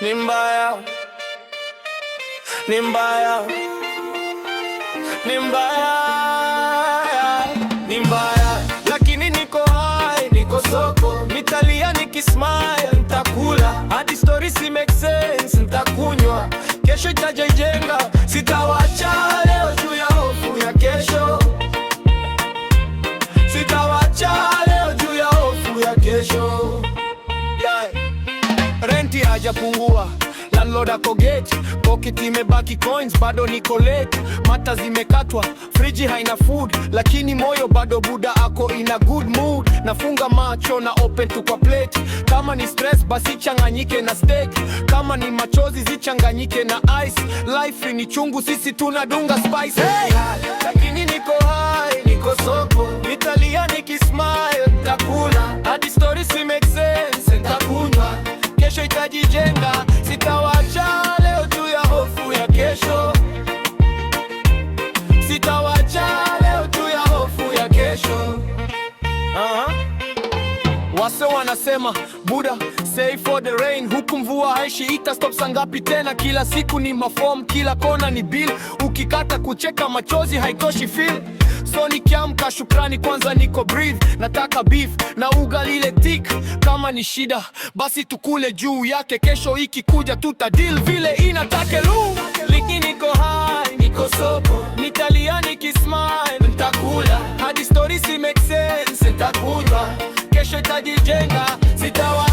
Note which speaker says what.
Speaker 1: Ni mbaya, ni mbaya, ni mbaya, ni mbaya, lakini niko hai, niko soko, nitalia nikismile, nitakula hadi stories si make sense, nitakunywa, kesho itajenga, sitawacha leo juu ya hofu ya kesho, sitawacha leo juu ya hofu ya kesho. Renti hajapungua, landlord ako gate, pocket imebaki coins, bado niko late. Mata zimekatwa, friji haina food, lakini moyo bado buda ako in a good mood. Nafunga macho na open tu kwa plate, kama ni stress basi changanyike na steak, kama ni machozi zichanganyike na ice. Life ni chungu, sisi tunadunga spice. Hey! Lakini niko high, niko soko, nitalia nikismile, nitakula hadi stories si make sense, nitakunywa, kesho itajijenga, sitawacha leo juu ya hofu ya kesho, sitawacha leo juu ya hofu ya kesho. Wase wanasema buda save for the rain, huku mvua haishi, ita stop sangapi tena? Kila siku ni maform, kila kona ni bill, ukikata kucheka machozi haitoshi feel. So nikiamka shukrani kwanza, niko breathe, nataka beef na ugali ile thick. Kama ni shida basi tukule juu yake, kesho ikikuja tuta deal vile inatake lu. Liki niko high, niko soko, nitalia nikismile, nitakula hadi stories si make sense, nitakunywa, kesho itajijenga, sitawa